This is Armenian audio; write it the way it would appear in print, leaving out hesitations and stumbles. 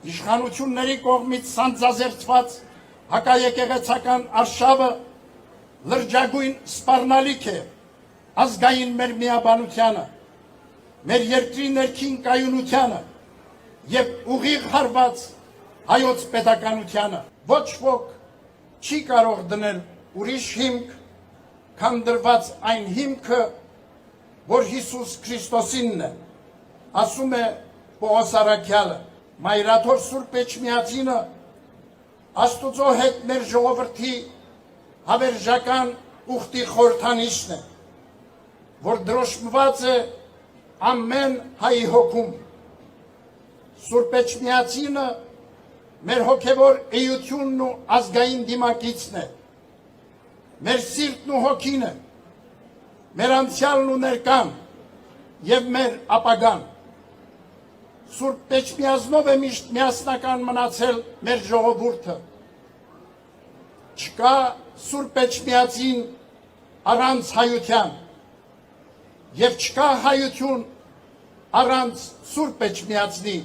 Իշխանությունների կողմից սանձազերծված հակաեկեղեցական արշավը լրջագույն սպառնալիք է ազգային մեր միաբանությանը, մեր երկրի ներքին կայունությանը և ուղիղ հարված հայոց պետականությանը։ Ոչ ոք չի կարող դնել ուրիշ հիմք, քան դրված այն հիմքը, որ Հիսուս Քրիստոսինն է, ասում է Պողոս առաքյալը։ Մայրաթոր Սուրբ Էջմիածինը Աստուծո հետ մեր ժողովրդի հավերժական ուխտի խորհրդանիշն է, որ դրոշմված է ամեն հայի հոգում։ Սուրբ Էջմիածինը մեր հոգևոր էությունն ու ազգային դիմակիցն է, մեր սիրտն ու հոգին է, մեր անցյալն ու ներկան և մեր ապագան։ Սուրբ Էջմիածնով է միշտ միասնական մնացել մեր ժողովուրդը։ Չկա Սուրբ Էջմիածին առանց հայության և չկա հայություն առանց Սուրբ Էջմիածնի։